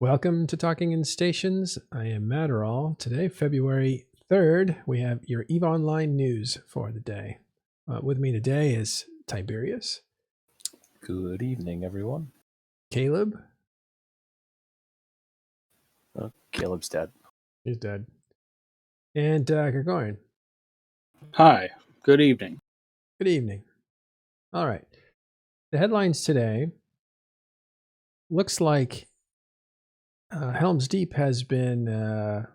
Welcome to Talking in Stations. I am Matterall. Today, February 3rd, we have your EVE Online news for the day. With me today is Tiberius. Good evening, everyone. Caleb. Caleb's dead. He's dead. And Gregorian. Hi, good evening. Good evening. All right. The headlines today looks like Helm's Deep has been, the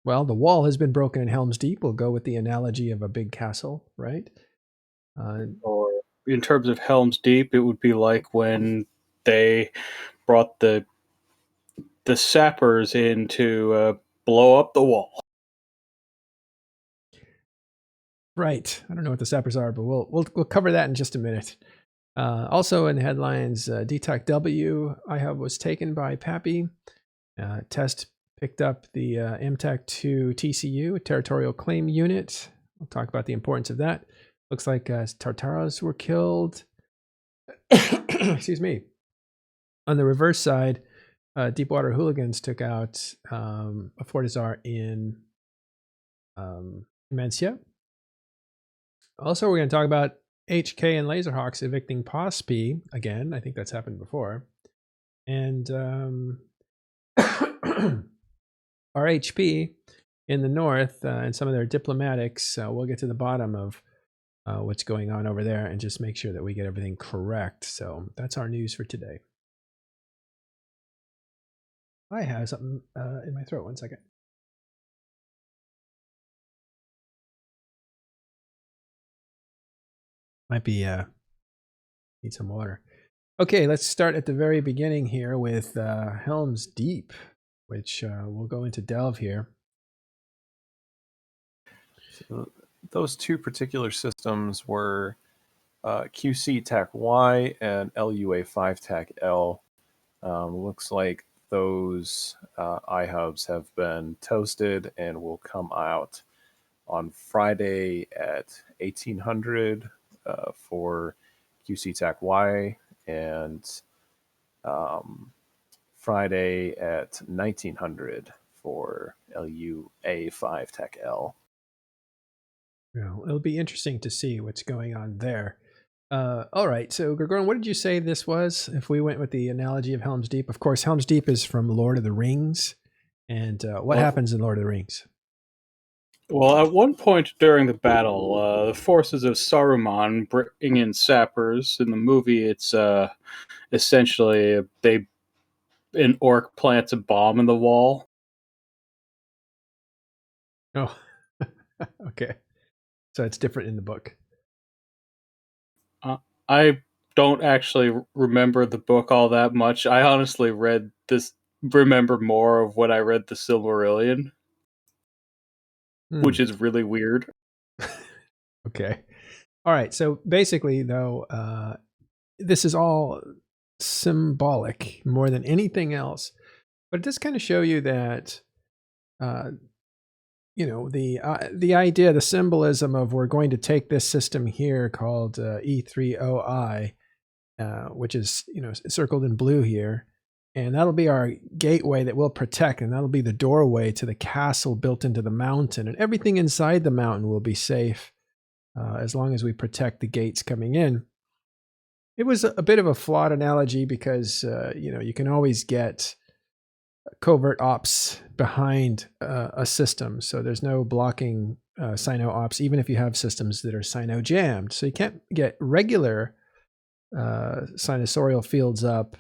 wall has been broken in Helm's Deep. We'll go with the analogy of a big castle, right? Or in terms of Helm's Deep, it would be like when they brought the sappers in to blow up the wall. Right. I don't know what the sappers are, but we'll cover that in just a minute. Also in the headlines, DTAC-W iHub was taken by PAPI. Test picked up the MTAC-2 TCU, Territorial Claim Unit. We'll talk about the importance of that. Looks like Tartaros were killed. Excuse me. On the reverse side, Deepwater Hooligans took out a Fortizar in Mencia. Also, we're going to talk about HK and Laserhawks evicting POPSY again. I think that's happened before. And RHP in the north and some of their diplomatics. We'll get to the bottom of what's going on over there and just make sure that we get everything correct. So that's our news for today. I have something in my throat. 1 second. Might be need some water. Okay, let's start at the very beginning here with Helm's Deep, which we'll go into delve here. So those two particular systems were QC TAC Y and LUA 5 TAC L. Looks like those iHubs have been toasted and will come out on Friday at 1800 for QC TAC Y and Friday at 1900 for LUA 5 TAC L. Well, it'll be interesting to see what's going on there. All right, so Gregorian, what did you say this was? If we went with the analogy of Helm's Deep, of course, Helm's Deep is from Lord of the Rings. And what happens in Lord of the Rings? Well, at one point during the battle, the forces of Saruman bring in sappers. In the movie, it's essentially an orc plants a bomb in the wall. Oh, okay. So it's different in the book. I don't actually remember the book all that much. I honestly remember more of when I read the Silmarillion, which is really weird. Okay. All right. So basically, though, this is all symbolic more than anything else. But it does kind of show you that, the idea, the symbolism of we're going to take this system here called E3OI, which is, circled in blue here. And that'll be our gateway that we'll protect. And that'll be the doorway to the castle built into the mountain. And everything inside the mountain will be safe as long as we protect the gates coming in. It was a bit of a flawed analogy because, you can always get covert ops behind a system. So there's no blocking Sino ops, even if you have systems that are Sino jammed. So you can't get regular sinusoidal fields up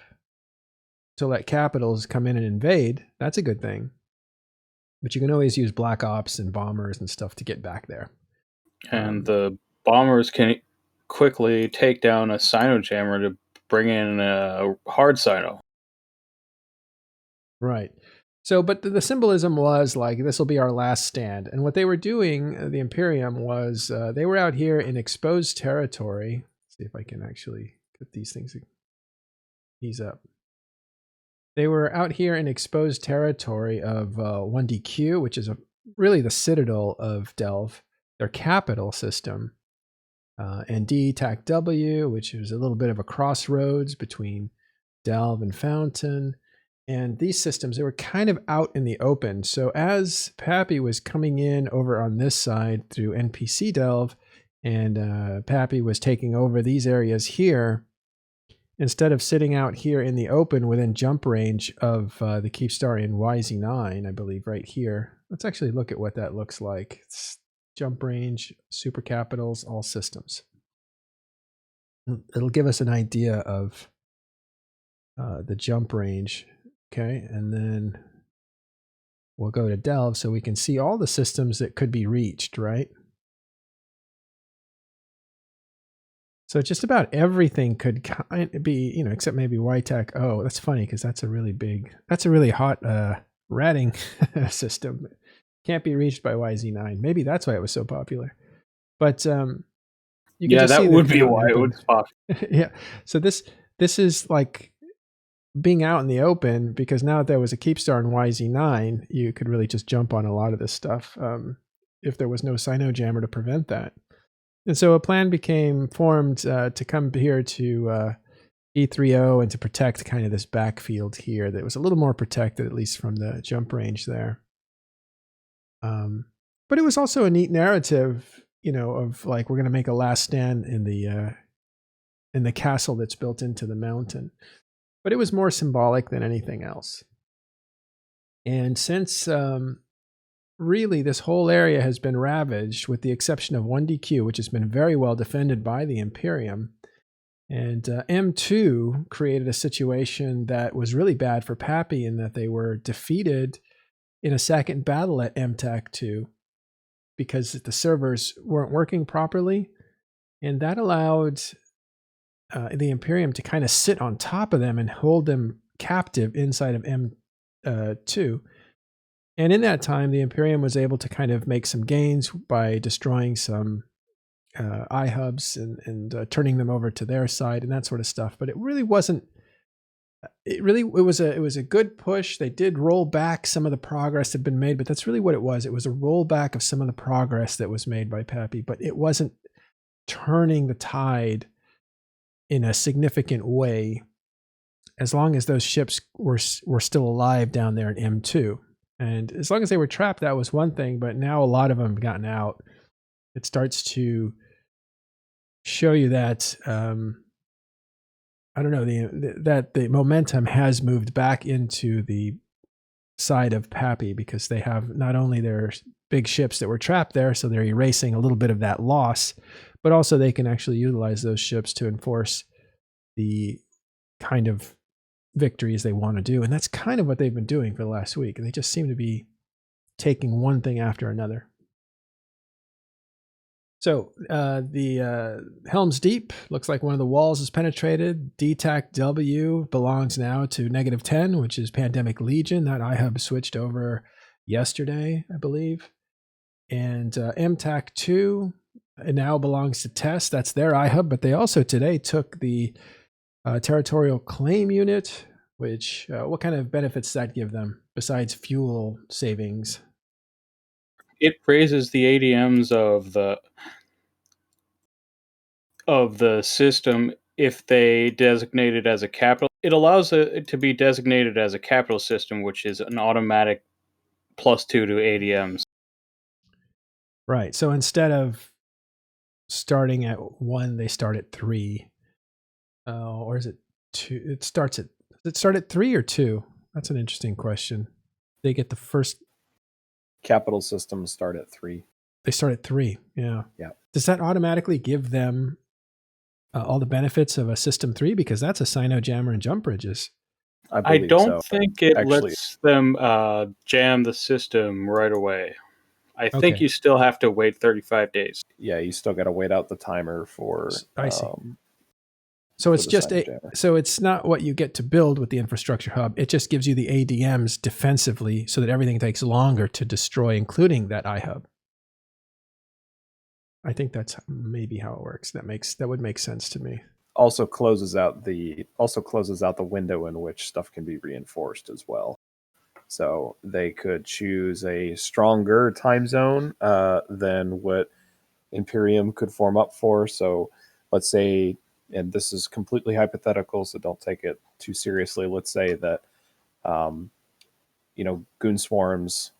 to let capitals come in and invade. That's a good thing. But you can always use black ops and bombers and stuff to get back there. And the bombers can quickly take down a Sino jammer to bring in a hard Sino. Right. So, but the symbolism was like, this will be our last stand. And what they were doing, the Imperium, was they were out here in exposed territory. Let's see if I can actually get these things ease up. They were out here in exposed territory of 1DQ, which is really the citadel of Delve, their capital system, and DTAC-W, which is a little bit of a crossroads between Delve and Fountain. And these systems, they were kind of out in the open. So as Pappy was coming in over on this side through NPC Delve, and Pappy was taking over these areas here, instead of sitting out here in the open within jump range of the Keepstar in YZ9, I believe right here. Let's actually look at what that looks like. It's jump range, super capitals, all systems. It'll give us an idea of the jump range. Okay, and then we'll go to Delve so we can see all the systems that could be reached, right? So just about everything could kind of be, you know, except maybe YTAC. Oh, that's funny because that's a really hot ratting system. Can't be reached by YZ9. Maybe that's why it was so popular. But you can just see that would be why it was popular. Yeah. So this is like being out in the open, because now that there was a Keepstar in YZ9, you could really just jump on a lot of this stuff if there was no Sinojammer to prevent that. And so a plan became formed to come here to E30 and to protect kind of this backfield here that was a little more protected, at least from the jump range there. But it was also a neat narrative, you know, of like, we're going to make a last stand in the castle that's built into the mountain. But it was more symbolic than anything else. And since really this whole area has been ravaged, with the exception of 1DQ, which has been very well defended by the Imperium, and M2 created a situation that was really bad for Pappy in that they were defeated in a second battle at MTAC 2 because the servers weren't working properly. And that allowed the Imperium to kind of sit on top of them and hold them captive inside of M2. And in that time, the Imperium was able to kind of make some gains by destroying some iHubs and turning them over to their side and that sort of stuff. But it really wasn't. It was a good push. They did roll back some of the progress that had been made, but that's really what it was. It was a rollback of some of the progress that was made by Pappy, but it wasn't turning the tide in a significant way, as long as those ships were still alive down there in M2. And as long as they were trapped, that was one thing, but now a lot of them have gotten out. It starts to show you that, I don't know, that the momentum has moved back into the side of Pappy, because they have not only their big ships that were trapped there, so they're erasing a little bit of that loss, but also they can actually utilize those ships to enforce the kind of victories they want to do. And that's kind of what they've been doing for the last week. They just seem to be taking one thing after another. So the Helm's Deep looks like one of the walls is penetrated. DTAC W belongs now to -10, which is Pandemic Legion. That iHub switched over yesterday, I believe. And MTAC 2, it now belongs to Test. That's their iHub, but they also today took the Territorial Claim Unit, which what kind of benefits does that give them besides fuel savings? It raises the ADMs of the system if they designate it as a capital. It allows it to be designated as a capital system, which is an automatic +2 to ADMs. Right. So instead of starting at 1, they start at 3. Or is it 2? Does it start at 3 or 2? That's an interesting question. They get the first. Capital systems start at 3. They start at 3. Yeah. Yeah. Does that automatically give them all the benefits of a system 3? Because that's a Sinojammer and jump bridges. I don't think it lets them jam the system right away. I think you still have to wait 35 days. Yeah, you still got to wait out the timer for. I see. So it's just so it's not what you get to build with the infrastructure hub. It just gives you the ADMs defensively, so that everything takes longer to destroy, including that iHub. I think that's maybe how it works. That would make sense to me. Also closes out the window in which stuff can be reinforced as well. So they could choose a stronger time zone than what Imperium could form up for. So let's say, and this is completely hypothetical, so don't take it too seriously. Let's say that Goon Swarm's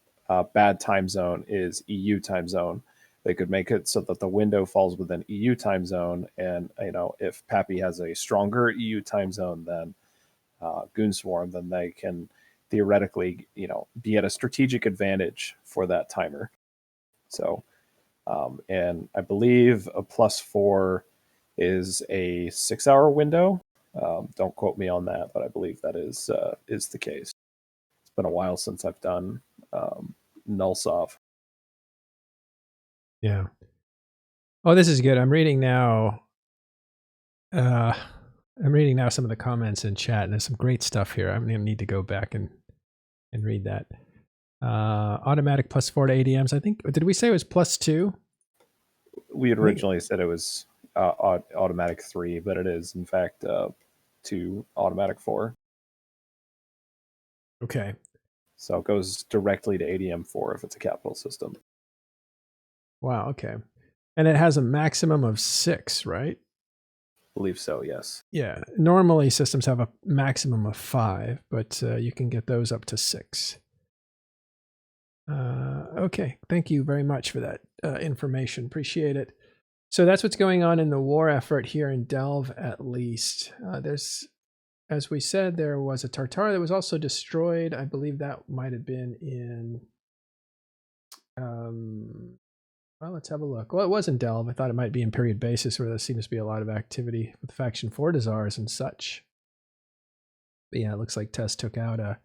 bad time zone is EU time zone. They could make it so that the window falls within EU time zone, and if Pappy has a stronger EU time zone than Goon Swarm, then they can theoretically, be at a strategic advantage for that timer. So, and I believe a +4 is a 6-hour window. Don't quote me on that, but I believe that is the case. It's been a while since I've done Nullsoft. Yeah. Oh, this is good. I'm reading now some of the comments in chat, and there's some great stuff here. I'm going to need to go back and read that. Automatic +4 to ADMs. I think, did we say it was +2? We had originally said it was automatic 3, but it is, in fact, 2 automatic 4. Okay. So it goes directly to ADM 4 if it's a capital system. Wow, okay. And it has a maximum of 6, right? I believe so, yes. Yeah. Normally systems have a maximum of 5, but you can get those up to 6. Okay. Thank you very much for that information. Appreciate it. So that's what's going on in the war effort here in Delve, at least. There's, as we said, there was a Tartara that was also destroyed. I believe that might have been in... well, let's have a look. Well, it was in Delve. I thought it might be in Period Basis, where there seems to be a lot of activity with Faction Fortizars and such. But yeah, it looks like Tess took out a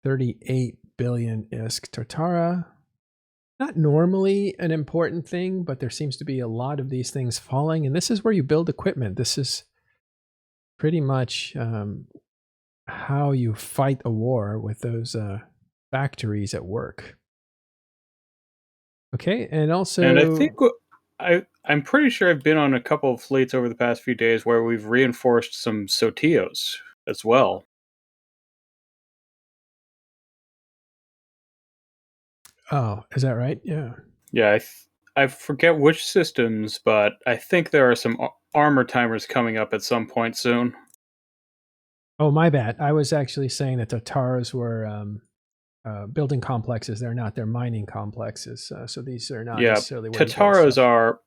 38 billion ISK Tartara. Not normally an important thing, but there seems to be a lot of these things falling. And this is where you build equipment. This is pretty much how you fight a war, with those factories at work. Okay, and also... And I think I'm pretty sure I've been on a couple of fleets over the past few days where we've reinforced some Sotios as well. Oh, is that right? Yeah. Yeah, I forget which systems, but I think there are some armor timers coming up at some point soon. Oh, my bad. I was actually saying that the Tataras were building complexes. They're not. They're mining complexes. So these are not necessarily... Tataras are...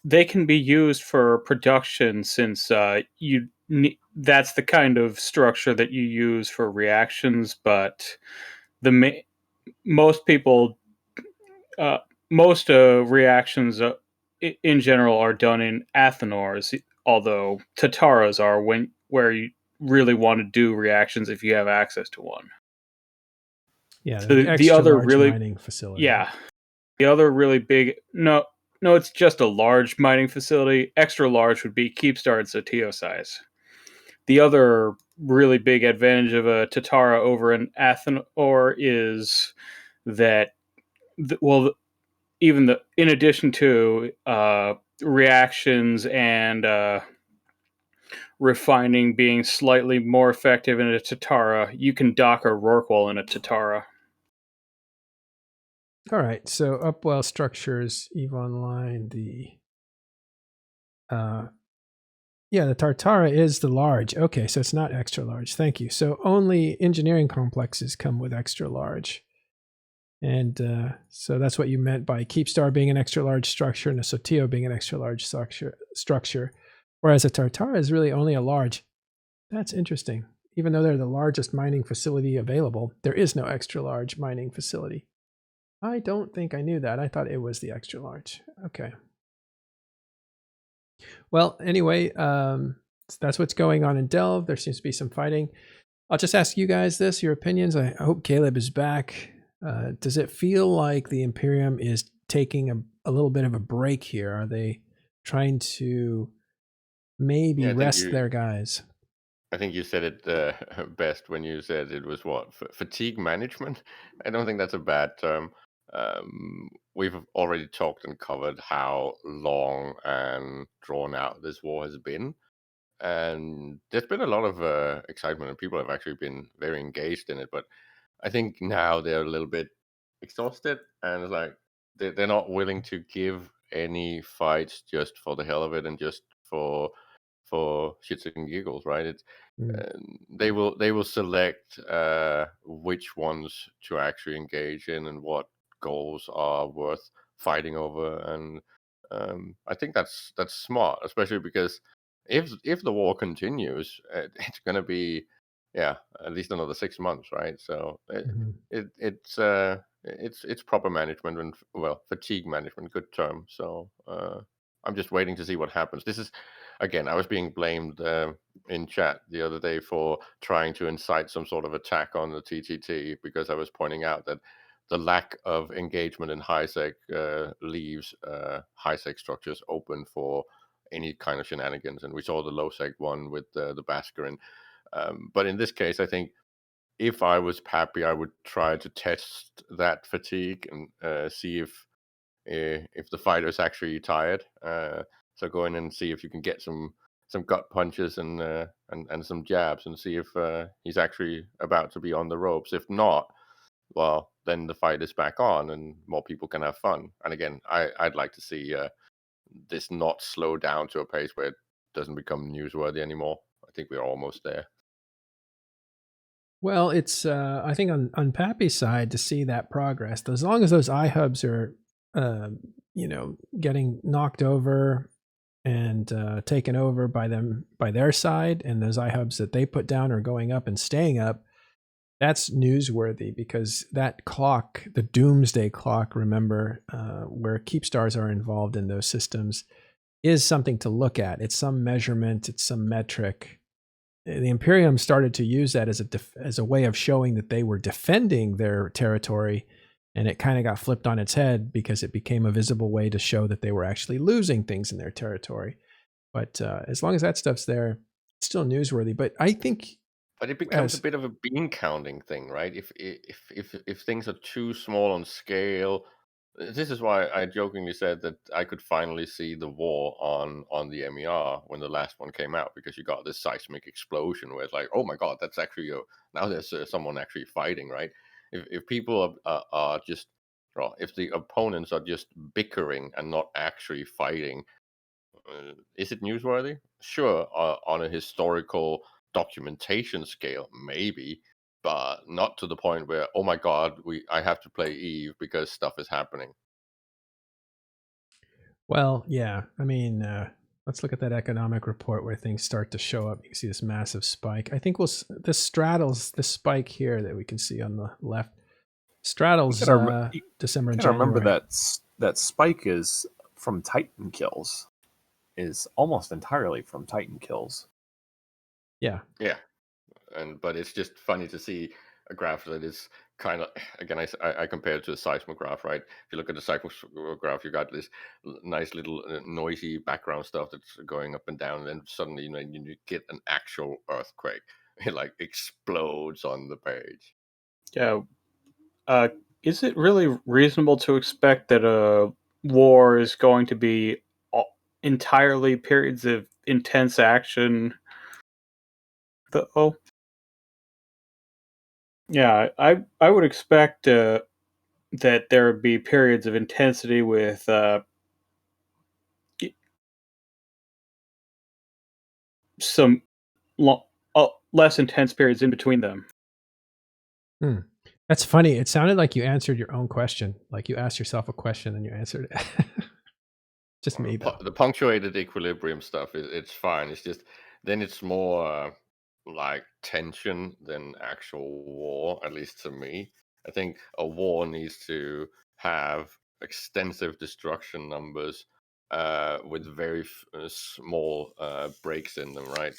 They can be used for production, since that's the kind of structure that you use for reactions, but most people... most reactions in general are done in Athenors, although Tataras are where you really want to do reactions if you have access to one. Yeah, so the other really mining facility. Yeah, the other really big... No, it's just a large mining facility. Extra large would be Keepstar and Sotio size. The other really big advantage of a Tatara over an Athenor is that, in addition to reactions and refining being slightly more effective in a Tatara, you can dock a Rorqual in a Tatara. All right, so Upwell Structures, EVE Online, the Tartara is the large. Okay, so it's not extra large. Thank you. So only engineering complexes come with extra large. And so that's what you meant by Keepstar being an extra large structure and a Sotio being an extra large structure. Whereas a Tartara is really only a large. That's interesting. Even though they're the largest mining facility available, there is no extra large mining facility. I don't think I knew that. I thought it was the extra large. Okay. Well, anyway, that's what's going on in Delve. There seems to be some fighting. I'll just ask you guys this, your opinions. I hope Caleb is back. Does it feel like the Imperium is taking a little bit of a break here? Are they trying to maybe rest their guys? I think you said it best when you said it was fatigue management. I don't think that's a bad term. We've already talked and covered how long and drawn out this war has been, and there's been a lot of excitement, and people have actually been very engaged in it. But I think now they're a little bit exhausted, and it's like they're not willing to give any fights just for the hell of it and just for for shits and giggles, right? It's Mm. they will select which ones to actually engage in and what goals are worth fighting over, and I think that's smart, especially because if the war continues, it's going to be at least another 6 months, right? So Mhm. it's proper management and fatigue management, good term. So I'm just waiting to see what happens. This is again, I was being blamed in chat the other day for trying to incite some sort of attack on the TTT because I was pointing out that the lack of engagement in high sec leaves high sec structures open for any kind of shenanigans, and we saw the low sec one with the Baskarin. But in this case, I think if I was Pappy, I would try to test that fatigue and see if the fighter's actually tired. So go in and see if you can get some gut punches and some jabs, and see if he's actually about to be on the ropes. If not, well, then the fight is back on, and more people can have fun. And again, I'd like to see this not slow down to a pace where it doesn't become newsworthy anymore. I think we're almost there. Well, it's I think on Pappy's side to see that progress. As long as those iHubs are, getting knocked over and taken over by their side, and those iHubs that they put down are going up and staying up, that's newsworthy because that clock, the doomsday clock, remember, where keep stars are involved in those systems, is something to look at. It's some measurement, it's some metric. The Imperium started to use that as a way of showing that they were defending their territory, and it kind of got flipped on its head because it became a visible way to show that they were actually losing things in their territory. But as long as that stuff's there, it's still newsworthy. But I think But it becomes a bit of a bean counting thing, right? If things are too small on scale, this is why I jokingly said that I could finally see the war on the MER when the last one came out, because you got this seismic explosion where it's like, oh my god, that's actually now there's someone actually fighting, right? If people are just, well, if the opponents are just bickering and not actually fighting, is it newsworthy? Sure, on a historical documentation scale, maybe, but not to the point where, oh my god, I have to play Eve because stuff is happening. Well, yeah. I mean, let's look at that economic report where things start to show up. You can see this massive spike. I think this straddles this spike here that we can see on the left. Straddles December and You gotta remember January. that spike is from Titan kills, is almost entirely from Titan kills. Yeah. Yeah, but it's just funny to see a graph that is kind of, again, I compare it to a seismograph, right? If you look at the seismograph, you got this nice little noisy background stuff that's going up and down, and then suddenly you get an actual earthquake. It like explodes on the page. Yeah. Is it really reasonable to expect that a war is going to be entirely periods of intense action? Yeah, I would expect that there would be periods of intensity with some less intense periods in between them. That's funny. It sounded like you answered your own question. Like you asked yourself a question and you answered it. Just me, though. The punctuated equilibrium stuff it's fine. It's just then it's more like tension than actual war, at least to me. I think a war needs to have extensive destruction numbers with very small breaks in them, right?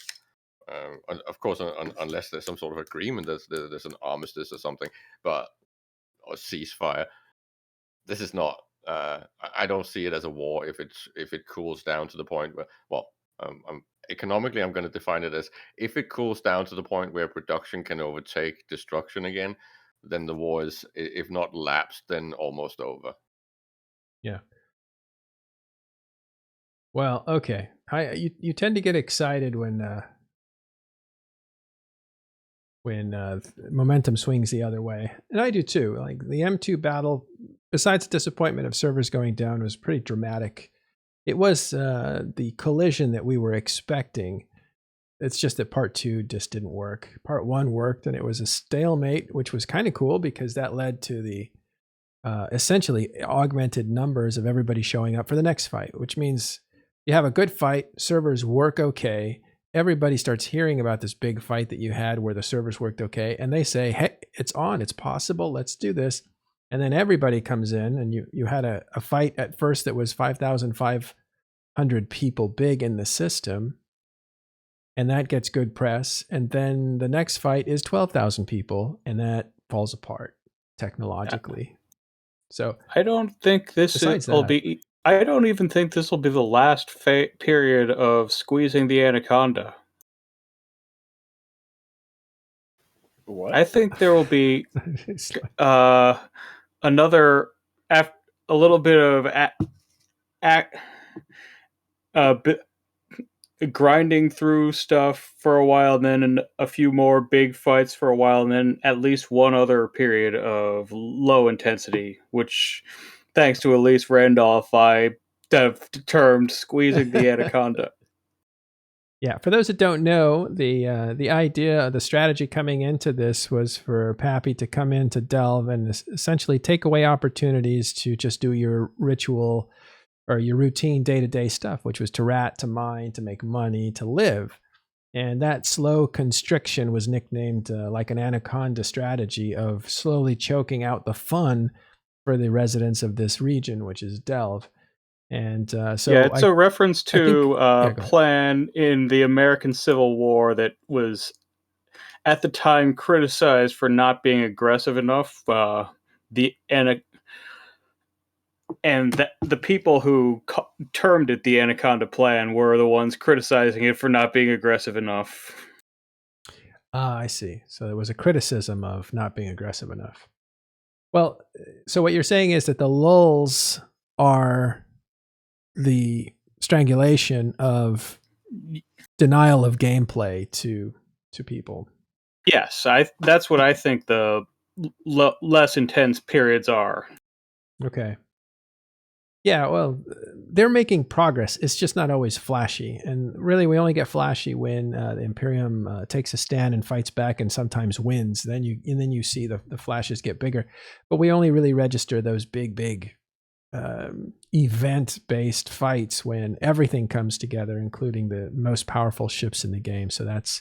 Of course, unless there's some sort of agreement, there's an armistice or something, or ceasefire. This is not. I don't see it as a war if it cools down to the point where, well, economically, I'm going to define it as if it cools down to the point where production can overtake destruction again, then the war is, if not lapsed, then almost over. Yeah. Well, okay. You tend to get excited when momentum swings the other way, and I do too. Like the M2 battle, besides the disappointment of servers going down, was pretty dramatic. it was the collision that we were expecting. It's just that part 2 just didn't work. Part 1 worked, and it was a stalemate, which was kind of cool because that led to the essentially augmented numbers of everybody showing up for the next fight, which means you have a good fight, servers work okay, everybody starts hearing about this big fight that you had where the servers worked okay, and they say, hey, it's on, it's possible, let's do this. And then everybody comes in, and you had a fight at first that was 5,500 people big in the system, and that gets good press. And then the next fight is 12,000 people, and that falls apart technologically. So I don't think this besides will that, be. I don't even think this will be the last period of squeezing the anaconda. What? I think there will be it's like, another a little bit of grinding through stuff for a while, and then a few more big fights for a while, and then at least one other period of low intensity, which, thanks to Elise Randolph, I have termed squeezing the anaconda. yeah, for those that don't know, the idea, the strategy coming into this was for Pappy to come into Delve and essentially take away opportunities to just do your ritual or your routine day-to-day stuff, which was to rat, to mine, to make money, to live. And that slow constriction was nicknamed like an anaconda strategy of slowly choking out the fun for the residents of this region, which is Delve. And so yeah, it's a reference to a plan in the American Civil War that was at the time criticized for not being aggressive enough. The people who termed it the Anaconda Plan were the ones criticizing it for not being aggressive enough. I see. So there was a criticism of not being aggressive enough. Well, so what you're saying is that the lulls are the strangulation of denial of gameplay to people. Yes, that's what I think the less intense periods are. Okay. Yeah, well, they're making progress. It's just not always flashy. And really, we only get flashy when the Imperium takes a stand and fights back and sometimes wins. Then you see the flashes get bigger. But we only really register those big event-based fights when everything comes together, including the most powerful ships in the game. So that's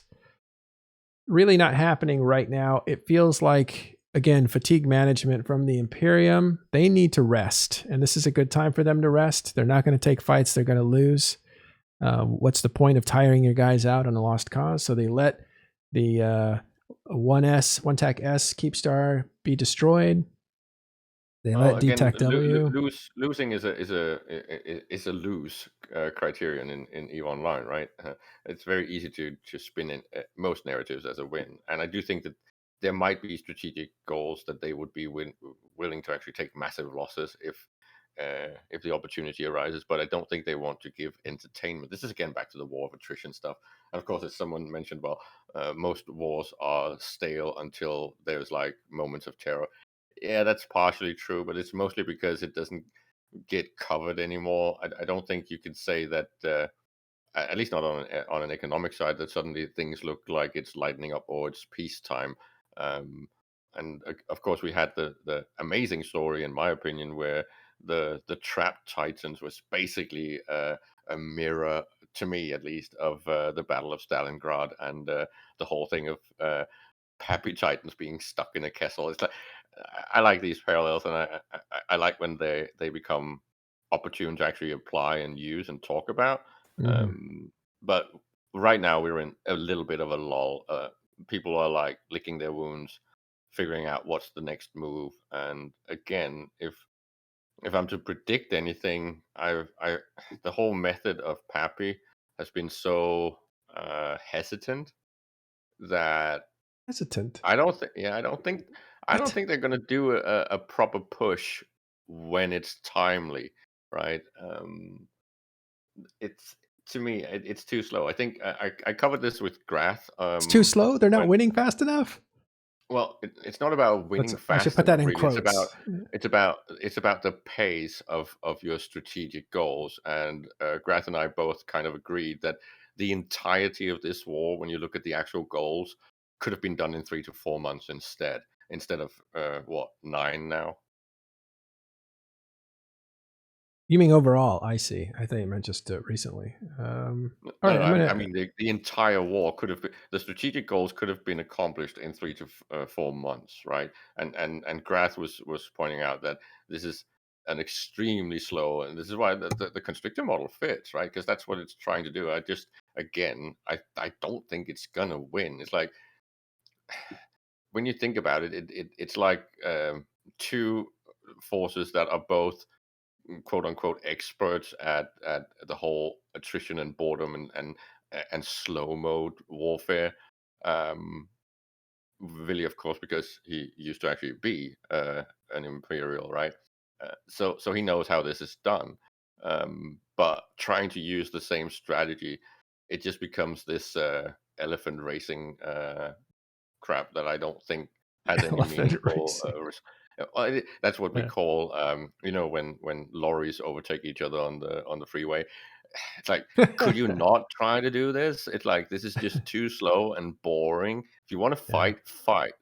really not happening right now. It feels like, again, fatigue management from the Imperium. They need to rest, and this is a good time for them to rest. They're not going to take fights they're going to lose. What's the point of tiring your guys out on a lost cause? So they let the 1TAC S Keepstar be destroyed. They let DTAC W. Losing is a lose criterion in EVE Online, right? It's very easy to spin in most narratives as a win, and I do think that there might be strategic goals that they would be willing to actually take massive losses if the opportunity arises. But I don't think they want to give entertainment. This is again back to the war of attrition stuff. And of course, as someone mentioned, well, most wars are stale until there's like moments of terror. Yeah, that's partially true, but it's mostly because it doesn't get covered anymore. I don't think you could say that, at least not on an economic side, that suddenly things look like it's lightening up or it's peacetime. And of course, we had the amazing story, in my opinion, where the trapped Titans was basically a mirror, to me at least, of the Battle of Stalingrad and the whole thing of Happy Titans being stuck in a castle. It's like I like these parallels, and I like when they become opportune to actually apply and use and talk about. But right now we're in a little bit of a lull. People are like licking their wounds, figuring out what's the next move. And again, if I'm to predict anything, the whole method of Pappy has been so hesitant that I don't think. Yeah, I don't think they're going to do a proper push when it's timely, right? It's to me, it's too slow. I think I covered this with Grath. It's too slow. They're not winning fast enough. Well, it's not about winning I should fast put that enough, in really. quotes. It's about the pace of your strategic goals. And Grath and I both kind of agreed that the entirety of this war, when you look at the actual goals, could have been done in 3 to 4 months instead of what, 9 now. You mean overall? I see. I think you meant just recently. All right, No, I'm I gonna. mean the entire war could have been, the strategic goals could have been accomplished in 3 to 4 months, right? And Grath was pointing out that this is an extremely slow, and this is why the constrictor model fits, right? Because that's what it's trying to do. I don't think it's gonna win. It's like, when you think about it, it's like two forces that are both quote unquote experts at the whole attrition and boredom and slow mode warfare. Um, Willy, of course, because he used to actually be an imperial, right? So he knows how this is done. But trying to use the same strategy, it just becomes this elephant racing crap that I don't think has any Elephant meaningful. racing. That's what we Yeah. call, when lorries overtake each other on the freeway. It's like, could you not try to do this? It's like, this is just too slow and boring. If you want to Yeah. fight.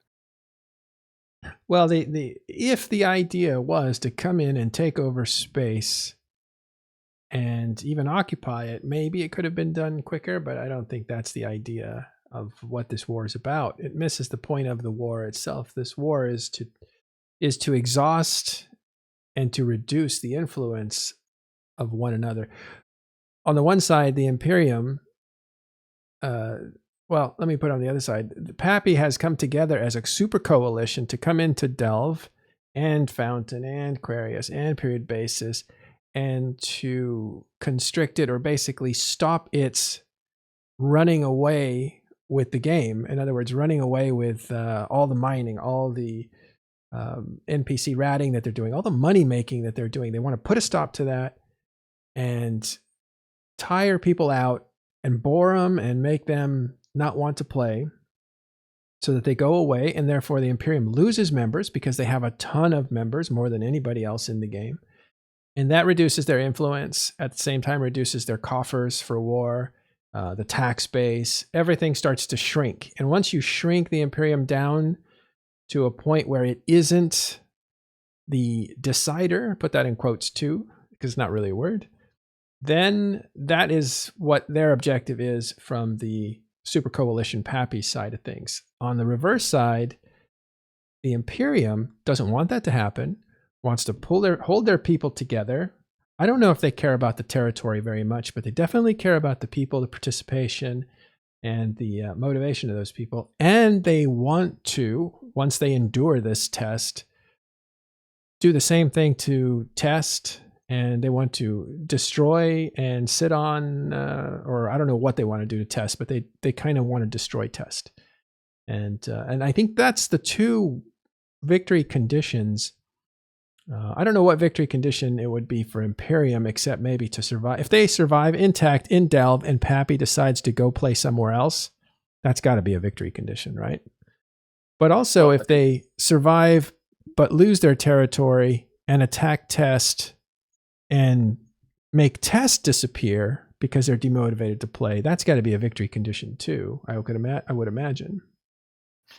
Well, if the idea was to come in and take over space and even occupy it, maybe it could have been done quicker, but I don't think that's the idea of what this war is about. It misses the point of the war itself. This war is to exhaust and to reduce the influence of one another. On the one side, the Imperium, well, let me put it on the other side. The Pappy has come together as a super coalition to come into Delve and Fountain and Quarius and Period Basis and to constrict it, or basically stop its running away with the game. In other words, running away with all the mining, all the NPC ratting that they're doing, all the money making that they're doing. They want to put a stop to that and tire people out and bore them and make them not want to play, so that they go away, and therefore the Imperium loses members because they have a ton of members, more than anybody else in the game. And that reduces their influence, at the same time reduces their coffers for war, the tax base. Everything starts to shrink. And once you shrink the Imperium down to a point where it isn't the decider, put that in quotes too, because it's not really a word, then that is what their objective is from the Super Coalition Pappy side of things. On the reverse side, the Imperium doesn't want that to happen, wants to hold their people together. I don't know if they care about the territory very much, but they definitely care about the people, the participation, and the motivation of those people. And they want to, once they endure this test, do the same thing to test, and they want to destroy and sit on, or I don't know what they want to do to test, but they kind of want to destroy test. And I think that's the two victory conditions. I don't know what victory condition it would be for Imperium, except maybe to survive. If they survive intact in Delve and Pappy decides to go play somewhere else, that's got to be a victory condition, right? But also, if they survive but lose their territory and attack Test and make Test disappear because they're demotivated to play, that's got to be a victory condition too, I would imagine.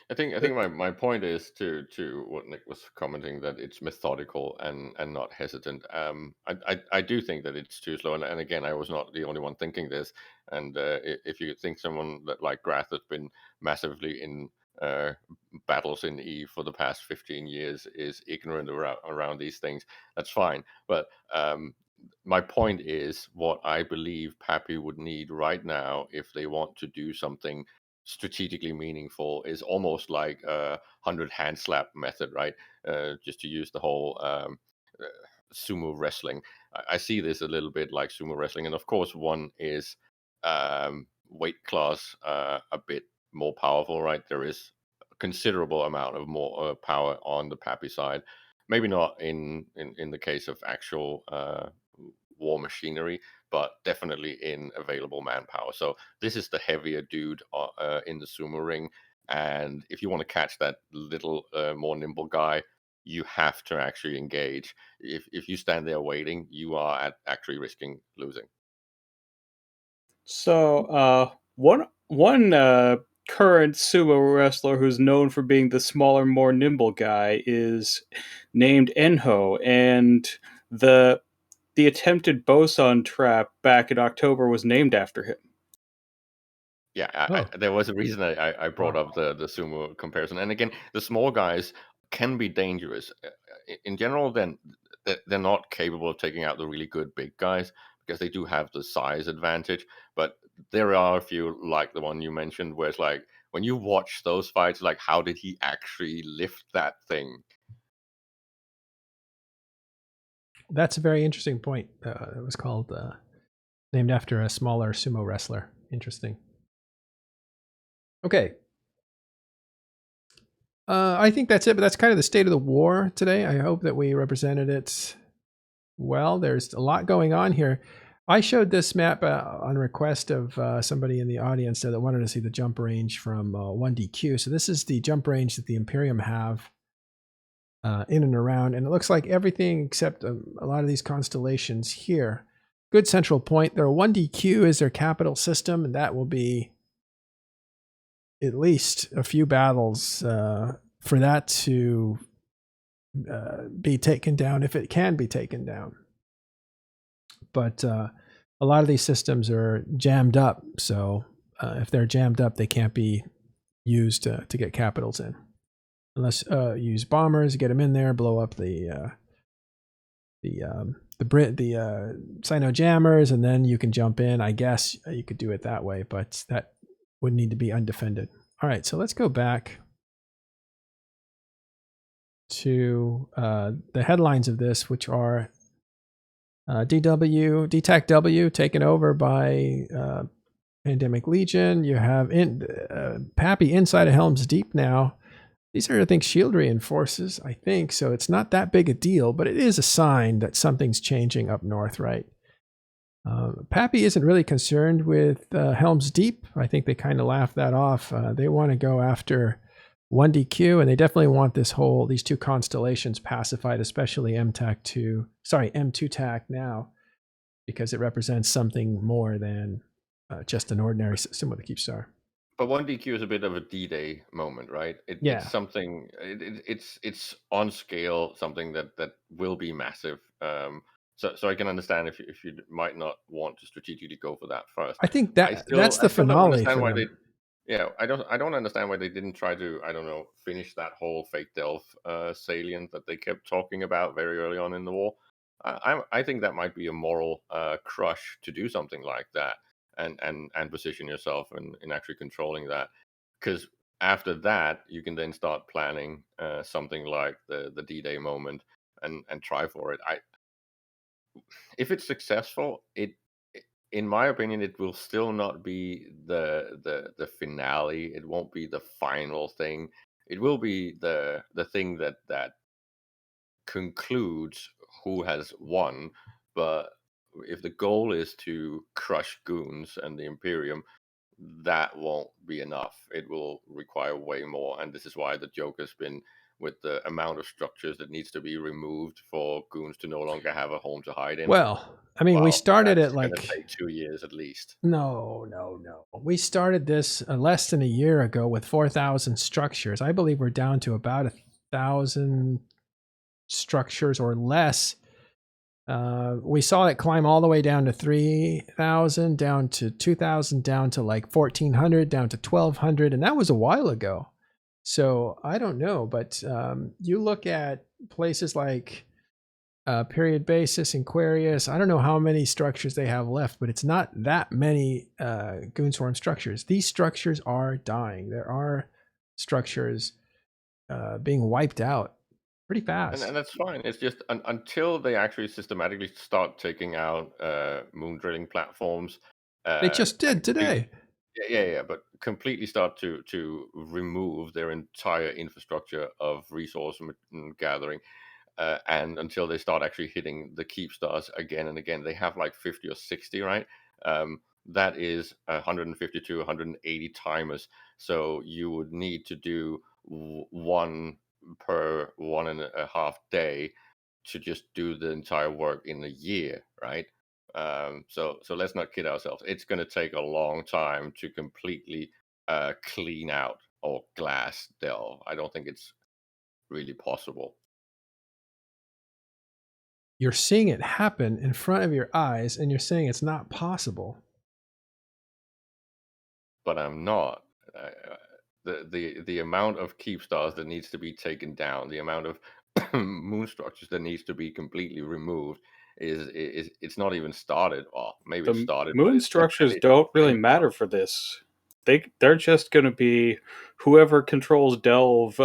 I think my point is to what Nick was commenting, that it's methodical and not hesitant. I do think that it's too slow, and again, I was not the only one thinking this. And if you think someone that like Grath has been massively in battles in E for the past 15 years is ignorant around these things, that's fine. But my point is, what I believe Pappy would need right now, if they want to do something strategically meaningful, is almost like a 100 hand slap method, right? Just to use the whole uh, sumo wrestling. I see this a little bit like sumo wrestling, and of course, one is weight class a bit more powerful, right? There is a considerable amount of more power on the Pappy side. Maybe not in the case of actual war machinery, but definitely in available manpower. So this is the heavier dude in the sumo ring, And if you want to catch that little more nimble guy, you have to actually engage. If you stand there waiting, you are actually risking losing. So, one current sumo wrestler who's known for being the smaller, more nimble guy is named Enho, and the the attempted boson trap back in October was named after him. Yeah, Oh, there was a reason I brought wow. up the sumo comparison. And again, the small guys can be dangerous. In general, then they're not capable of taking out the really good big guys because they do have the size advantage. But there are a few, like the one you mentioned, where it's like when you watch those fights, like how did he actually lift that thing? That's a very interesting point. It was called named after a smaller sumo wrestler. Interesting. Okay. I think that's it, but that's kind of the state of the war today. I hope that we represented it well. There's a lot going on here. I showed this map on request of somebody in the audience that wanted to see the jump range from 1DQ. So this is the jump range that the Imperium have in and around, and it looks like everything except a lot of these constellations here. Good central point. Their 1DQ is their capital system, and that will be at least a few battles for that to be taken down, if it can be taken down. But a lot of these systems are jammed up, so if they're jammed up, they can't be used to get capitals in. Unless use bombers, get them in there, blow up the Sino jammers, and then you can jump in. I guess you could do it that way, but that would need to be undefended. All right, so let's go back to the headlines of this, which are DTAC W taken over by Pandemic Legion. You have Pappy inside of Helm's Deep now. These are, I think, shield reinforces, I think, so it's not that big a deal, but it is a sign that something's changing up north, right? Pappy isn't really concerned with Helm's Deep. I think they kind of laughed that off. They want to go after 1DQ, and they definitely want these two constellations pacified, especially M2 TAC now, because it represents something more than just an ordinary system with a keep star. But 1DQ is a bit of a D-Day moment, right? Yeah. It's something. It's on scale, something that will be massive. So I can understand if you might not want to strategically go for that first. I think That's the I still don't finale understand for why them. I don't understand why they didn't try to, I don't know, finish that whole fake Delph salient that they kept talking about very early on in the war. I think that might be a moral crush to do something like that and position yourself in actually controlling that, because after that you can then start planning something like the D-Day moment and try for it. If it's successful, in my opinion, it will still not be the finale. It won't be the final thing. It will be the thing that concludes who has won. But if the goal is to crush goons and the Imperium, that won't be enough. It will require way more, and this is why the joke has been with the amount of structures that needs to be removed for goons to no longer have a home to hide in. Well, I mean, we Well, started that's it going to like take 2 years at least. no. We started this less than a year ago with 4,000 structures. I believe we're down to about 1,000 structures or less. We saw it climb all the way down to 3,000, down to 2,000, down to like 1,400, down to 1,200, and that was a while ago. So I don't know, but you look at places like Period Basis, Aquarius. I don't know how many structures they have left, but it's not that many Goonswarm structures. These structures are dying. There are structures being wiped out pretty fast. And that's fine. It's just until they actually systematically start taking out moon drilling platforms. They just did today. Yeah. But completely start to remove their entire infrastructure of resource gathering. And until they start actually hitting the keep stars again and again. They have like 50 or 60, right? That is 150 to 180 timers. So you would need to do one per 1.5 day to just do the entire work in a year, right? So let's not kid ourselves. It's going to take a long time to completely clean out or glass delve. I don't think it's really possible. You're seeing it happen in front of your eyes, and you're saying it's not possible. But I'm not. The amount of keep stars that needs to be taken down, the amount of moon structures that needs to be completely removed is it's not even started. Well, maybe it The started, but moon it's structures definitely don't really not matter for this. They're just going to be whoever controls Delve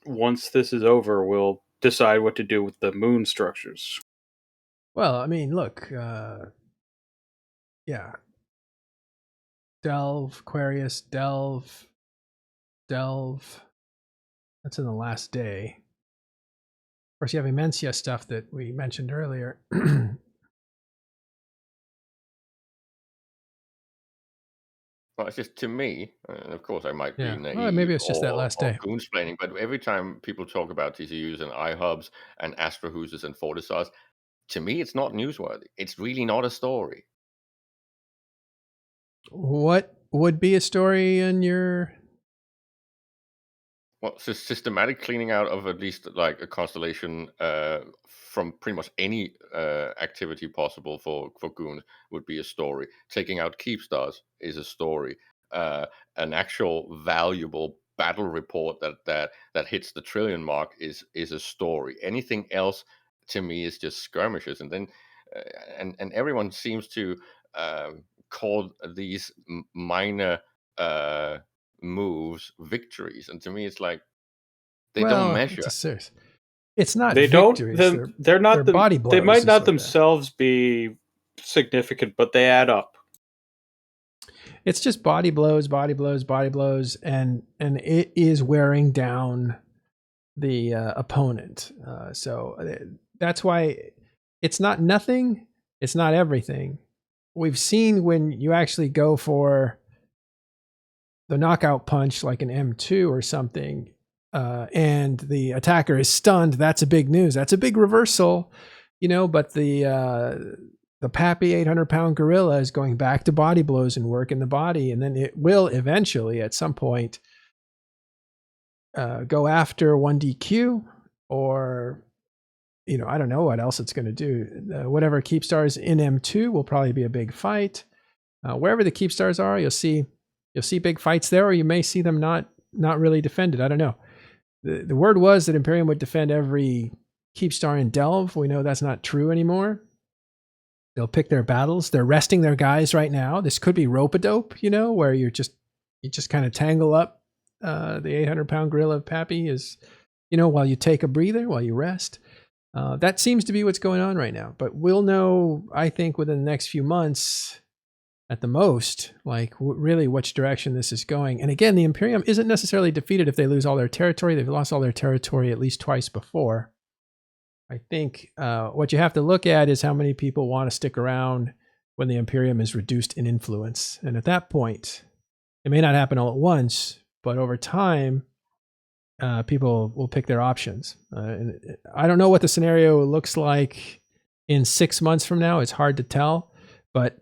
once this is over will decide what to do with the moon structures. Well, I mean, look, yeah. Delve, Aquarius, Delve. That's in the last day. Of course, you have Immensia stuff that we mentioned earlier. Well, it's just to me, and of course I might be Yeah. Well, naive maybe it's just that last or day. goonsplaining, but every time people talk about TCUs and iHubs and Astrohooses and Fortisars, to me it's not newsworthy. It's really not a story. What would be a story in your... Well, systematic cleaning out of at least like a constellation from pretty much any activity possible for goons would be a story. Taking out keep stars is a story. An actual valuable battle report that hits the trillion mark is a story. Anything else to me is just skirmishes, and then and everyone seems to call these minor moves victories, and to me it's like they don't Well, measure. it's a serious... It's not They don't. victories. They're not. They're body They blows. might is not what they're... themselves be significant, but they add up. It's just body blows, and it is wearing down the opponent. So that's why it's not nothing. It's not everything. We've seen when you actually go for the knockout punch, like an M2 or something, and the attacker is stunned. That's a big news. That's a big reversal, But the Pappy 800-pound gorilla is going back to body blows and work in the body, and then it will eventually, at some point, go after 1DQ, or I don't know what else it's going to do. Whatever keep stars in M2 will probably be a big fight. Wherever the keep stars are, you'll see big fights there, or you may see them not really defended. I don't know. The word was that Imperium would defend every keep star in Delve. We know that's not true anymore. They'll pick their battles. They're resting their guys right now. This could be rope-a-dope, where you just kind of tangle up the 800-pound gorilla of Pappy is, while you take a breather, while you rest. That seems to be what's going on right now. But we'll know, I think, within the next few months, at the most, like really which direction this is going. And again, the Imperium isn't necessarily defeated if they lose all their territory. They've lost all their territory at least twice before. I think what you have to look at is how many people want to stick around when the Imperium is reduced in influence. And at that point, it may not happen all at once, but over time, people will pick their options. And I don't know what the scenario looks like in 6 months from now. It's hard to tell. But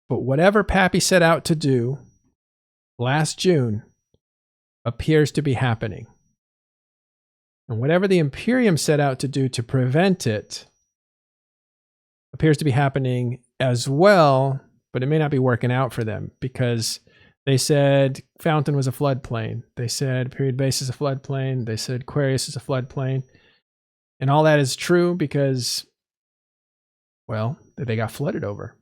whatever Pappy set out to do last June appears to be happening. And whatever the Imperium set out to do to prevent it appears to be happening as well, but it may not be working out for them, because they said Fountain was a floodplain. They said Period Base is a floodplain. They said Aquarius is a floodplain. And all that is true because, well, they got flooded over.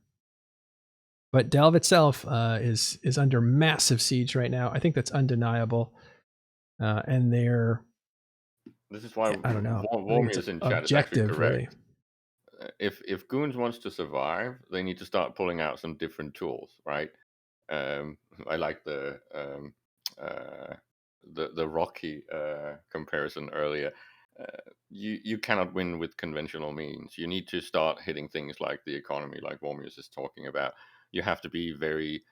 But Delve itself is under massive siege right now. I think that's undeniable. And they're... This is why I don't know. Warmius in chat is actually Objectively. correct. If Goons wants to survive, they need to start pulling out some different tools, right? I like the Rocky comparison earlier. You cannot win with conventional means. You need to start hitting things like the economy, like Warmius is talking about. You have to be very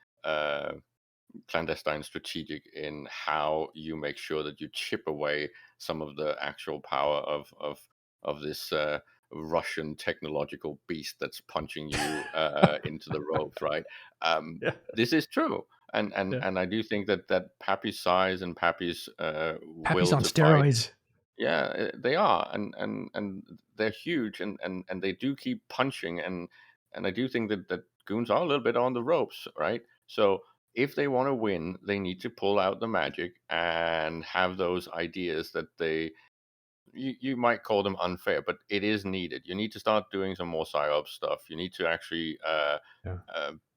clandestine strategic in how you make sure that you chip away some of the actual power of this Russian technological beast that's punching you into the ropes, right? Yeah. This is true, and Yeah. and I do think that Pappy's size and Pappy's Pappy's will on to fight, steroids. yeah, they are, and they're huge, and they do keep punching, and I do think that goons are a little bit on the ropes, right? So if they want to win, they need to pull out the magic and have those ideas that you might call them unfair, but it is needed. You need to start doing some more psyop stuff. You need to actually Yeah.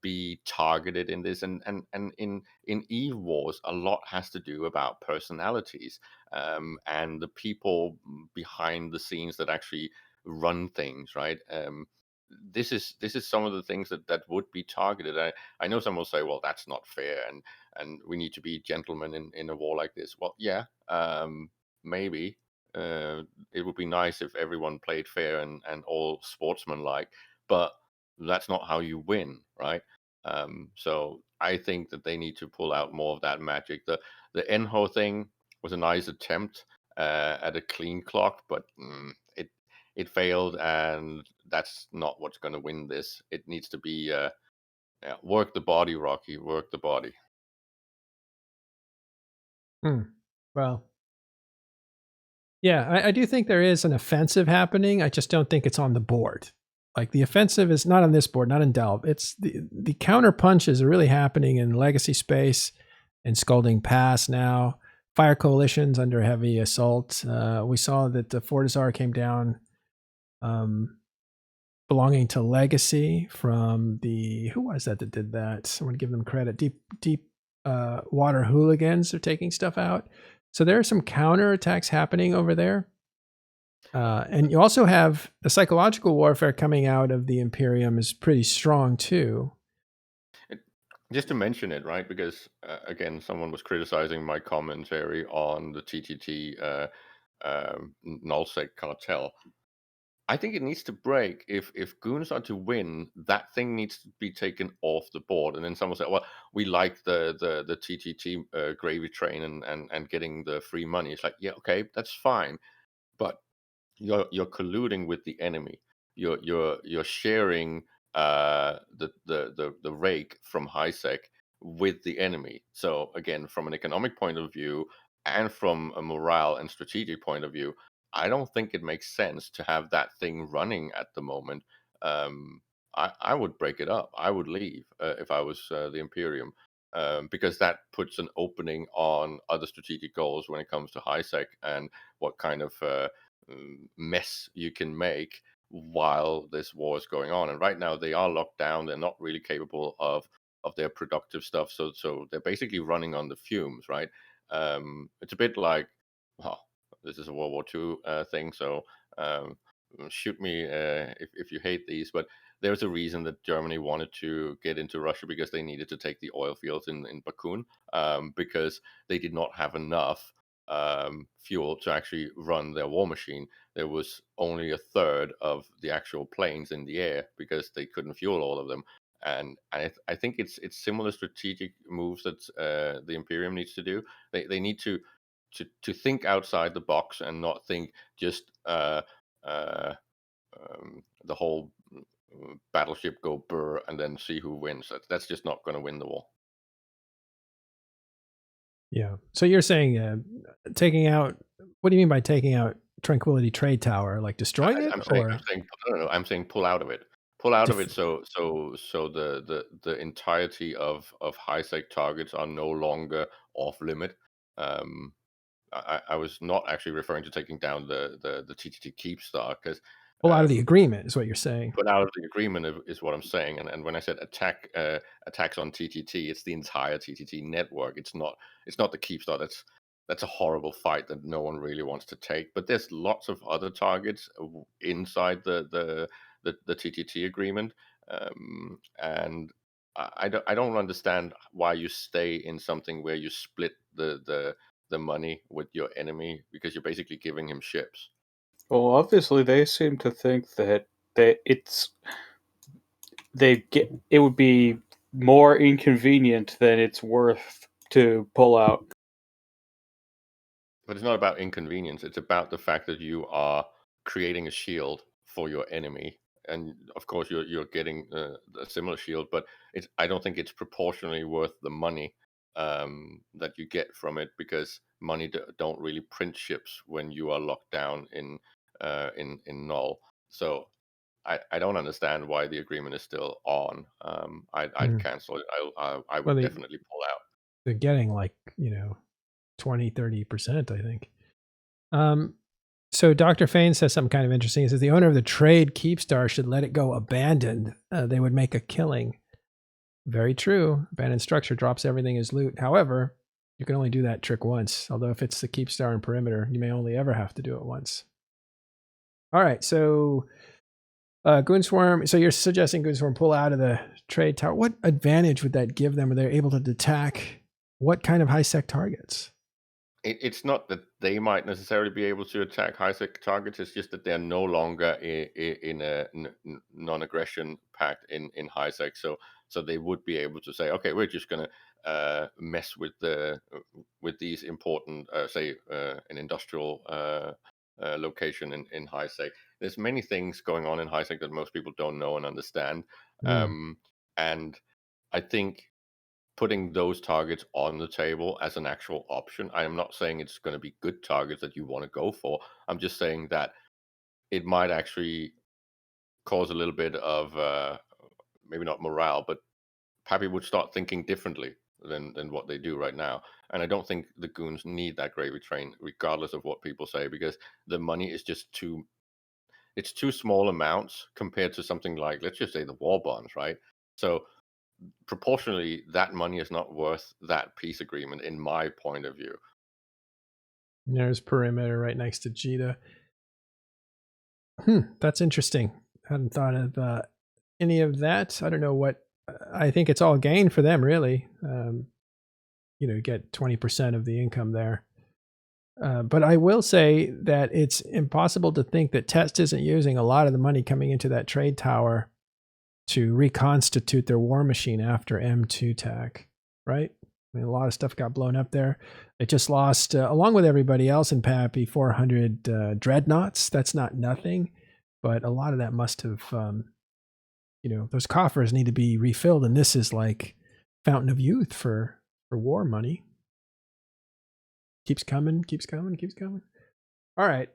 be targeted in this, and in Eve Wars, a lot has to do about personalities, and the people behind the scenes that actually run things, right? This is some of the things that would be targeted. I know some will say, well, that's not fair, and we need to be gentlemen in a war like this. Well, yeah, maybe it would be nice if everyone played fair and all sportsmanlike, but that's not how you win, right? So I think that they need to pull out more of that magic. The Enho thing was a nice attempt at a clean clock, but it failed, and that's not what's going to win this. It needs to be yeah, work the body, Rocky, work the body. Well, yeah, I do think there is an offensive happening. I just don't think it's on the board. Like the offensive is not on this board, not in Delve. It's the counter punches are really happening in Legacy space and Scalding Pass now. Fire coalitions under heavy assault. We saw that the Fortizar came down, belonging to Legacy from the who was that did that? Someone give them credit. Deep water hooligans are taking stuff out. So there are some counter attacks happening over there. And you also have the psychological warfare coming out of the Imperium is pretty strong too. Just to mention it, right? Because again, someone was criticizing my commentary on the TTT nullsec cartel. I think it needs to break. If goons are to win, that thing needs to be taken off the board. And then someone said, "Well, we like the TTT gravy train and getting the free money." It's like, yeah, okay, that's fine, but you're colluding with the enemy. You're sharing the rake from HiSec with the enemy. So again, from an economic point of view and from a morale and strategic point of view, I don't think it makes sense to have that thing running at the moment. Um, I would break it up. I would leave if I was the Imperium. Because that puts an opening on other strategic goals when it comes to HiSec and what kind of mess you can make while this war is going on. And right now they are locked down. They're not really capable of their productive stuff. So they're basically running on the fumes, right? It's a bit like, well, this is a World War II thing. So um, shoot me if you hate these, but there's a reason that Germany wanted to get into Russia because they needed to take the oil fields in Bakun, because they did not have enough fuel to actually run their war machine. There was only a third of the actual planes in the air because they couldn't fuel all of them. And I think it's similar strategic moves that the Imperium needs to do. They need to think outside the box and not think just uh, the whole battleship go burr and then see who wins. That's just not going to win the war. Yeah. So you're saying taking out? What do you mean by taking out Tranquility Trade Tower? Like destroying it, or I'm saying pull out of it. Pull out of it. So the entirety of high-sec targets are no longer off limit. I was not actually referring to taking down the TTT Keepstar because pull out of the agreement is what you're saying. put out of the agreement is what I'm saying. And when I said attacks on TTT, it's the entire TTT network. It's not the Keepstar. That's a horrible fight that no one really wants to take. But there's lots of other targets inside the TTT agreement, and I don't understand why you stay in something where you split the money with your enemy because you're basically giving him ships. Well, obviously, they seem to think that it would be more inconvenient than it's worth to pull out. But it's not about inconvenience. It's about the fact that you are creating a shield for your enemy, and of course you're getting a similar shield. But I don't think it's proportionally worth the money that you get from it, because money don't really print ships when you are locked down in null. So I don't understand why the agreement is still on. I'd Hmm. cancel it. I Well, would definitely pull out. they're getting like 20-30%, I think. So Dr. Fain says something kind of interesting. He says the owner of the trade Keepstar should let it go abandoned. They would make a killing. Very true. Abandoned structure drops everything as loot. However, you can only do that trick once. Although if it's the Keepstar and Perimeter, you may only ever have to do it once. All right, so Goonswarm. So you're suggesting Goonswarm pull out of the trade tower. What advantage would that give them? Are they able to attack what kind of high-sec targets? It's not that they might necessarily be able to attack high-sec targets. It's just that they're no longer in a non-aggression pact in high-sec. So they would be able to say, okay, we're just going to mess with these important, say, an industrial location in high-sec. There's many things going on in high-sec that most people don't know and understand. And I think putting those targets on the table as an actual option. I am not saying it's going to be good targets that you want to go for. I'm just saying that it might actually cause a little bit of maybe not morale, but Pappy would start thinking differently than what they do right now. And I don't think the goons need that gravy train, regardless of what people say, because the money is just it's too small amounts compared to something like, let's just say, the war bonds, right? So proportionally, that money is not worth that peace agreement, in my point of view. There's Perimeter right next to Jita. That's interesting. Hadn't thought of any of that. I don't know what. I think it's all gain for them, really. Get 20% of the income there. But I will say that it's impossible to think that Test isn't using a lot of the money coming into that trade tower to reconstitute their war machine after M2 TAC, right? I mean, a lot of stuff got blown up there. It just lost, along with everybody else in Pappy, 400 dreadnoughts. That's not nothing, but a lot of that must have, those coffers need to be refilled, and this is like fountain of youth for war money. Keeps coming, keeps coming, keeps coming. All right.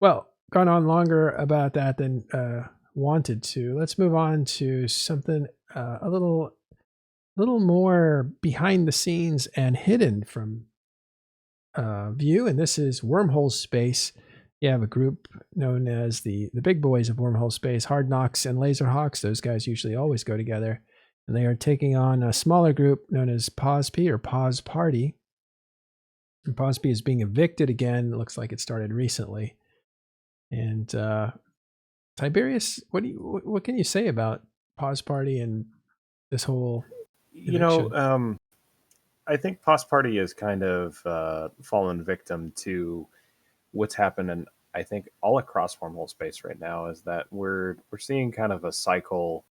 Well, gone on longer about that than wanted to. Let's move on to something a little more behind the scenes and hidden from view, and this is Wormhole Space. You have a group known as the big boys of Wormhole Space, Hard Knocks and Laserhawks. Those guys usually always go together, and they are taking on a smaller group known as POPSY or Pause Party. And POPSY is being evicted again. It looks like it started recently. And Tiberius, what can you say about Pause Party and this whole eviction? I think Pos Party is kind of fallen victim to what's happened, and I think all across Wormhole Space right now is that we're seeing kind of a cycle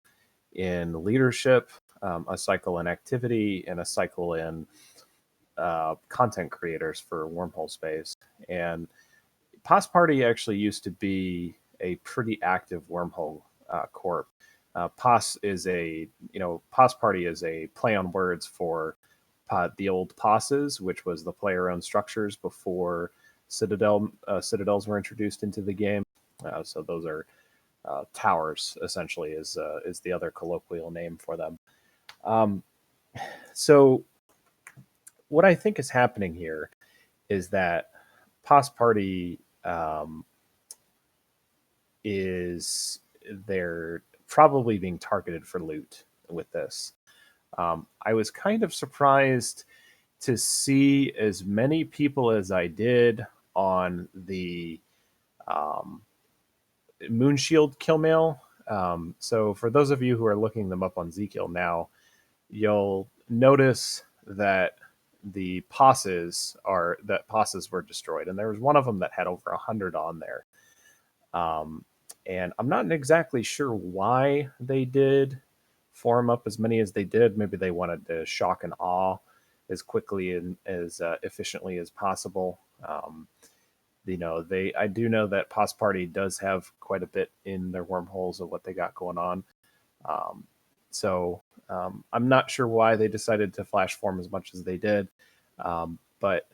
in leadership, a cycle in activity, and a cycle in content creators for Wormhole Space. And Pos Party actually used to be a pretty active Wormhole corp. Pos Party is a play on words for the old POSs, which was the player-owned structures before Citadels were introduced into the game. So those are towers, essentially, is the other colloquial name for them. So what I think is happening here is that Pos Party they're probably being targeted for loot with this. I was kind of surprised to see as many people as I did on the Moonshield kill mail. So for those of you who are looking them up on Zkill now, you'll notice that the POSs were destroyed, and there was one of them that had over 100 on there. And I'm not exactly sure why they did form up as many as they did. Maybe they wanted to shock and awe as quickly and as efficiently as possible. I do know that Pos Party does have quite a bit in their wormholes of what they got going on. So I'm not sure why they decided to flash form as much as they did. But,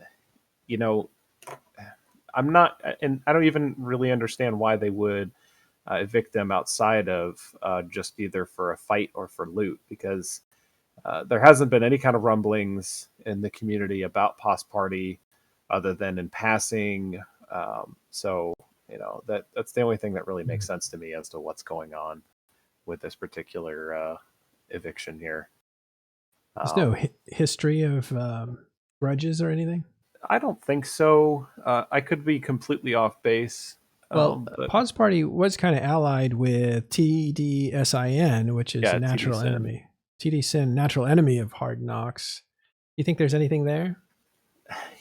I'm not, and I don't even really understand why they would evict them outside of just either for a fight or for loot, because there hasn't been any kind of rumblings in the community about Pos Party other than in passing. That's the only thing that really makes sense to me as to what's going on with this particular eviction here. There's no history of grudges or anything? I don't think so. I could be completely off base. Well, Pos Party was kind of allied with TDSIN, which is a natural TD-SIN. enemy. TD-SIN, natural enemy of Hard Knocks. You think there's anything there?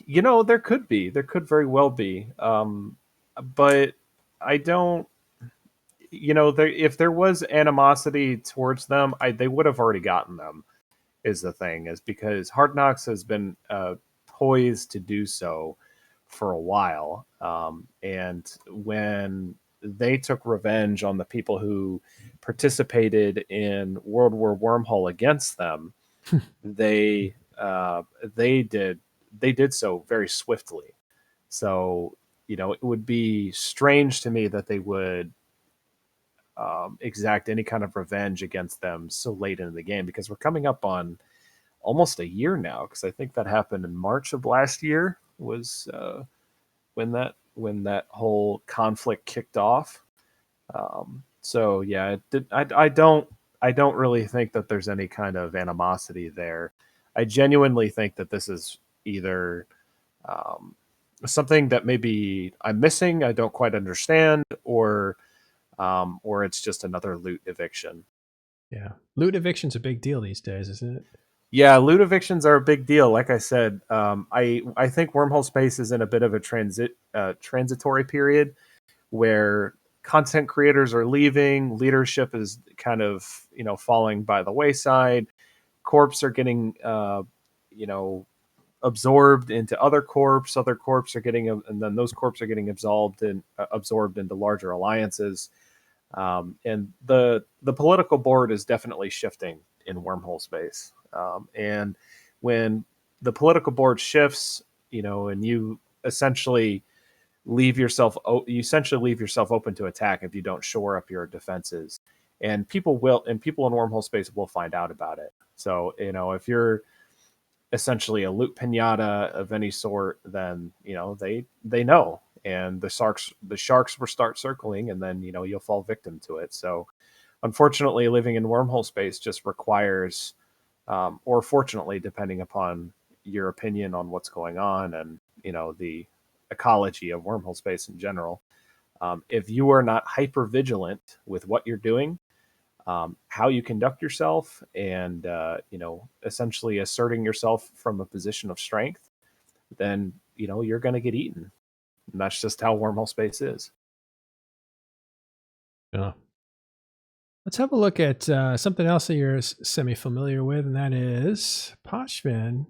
There could be. There could very well be. But I don't. If there was animosity towards them, they would have already gotten them. Is the thing, is because Hard Knocks has been poised to do so for a while. And when they took revenge on the people who participated in World War Wormhole against them, they did so very swiftly. So, it would be strange to me that they would exact any kind of revenge against them so late into the game, because we're coming up on almost a year now, because I think that happened in March of last year was when that whole conflict kicked off. So yeah, I don't really think that there's any kind of animosity there. I genuinely think that this is either something that maybe I'm missing, I don't quite understand, or it's just another loot eviction. Yeah. Loot eviction's a big deal these days, isn't it? Yeah, loot evictions are a big deal. Like I said, I think Wormhole Space is in a bit of a transitory period where content creators are leaving, leadership is kind of falling by the wayside, corps are getting absorbed into other corps are getting, and then those corps are getting absorbed into larger alliances. And the political board is definitely shifting in Wormhole Space. And when the political board shifts, and you essentially leave yourself open to attack if you don't shore up your defenses, and people in Wormhole Space will find out about it. So if you're essentially a loot pinata of any sort, then they know, and the sharks will start circling, and then you'll fall victim to it. So unfortunately, living in Wormhole Space just requires, or fortunately, depending upon your opinion on what's going on and the ecology of Wormhole Space in general, if you are not hyper vigilant with what you're doing, how you conduct yourself, and essentially asserting yourself from a position of strength, then you're going to get eaten. And that's just how Wormhole Space is. Yeah. Let's have a look at something else that you're semi-familiar with, and that is Poshman.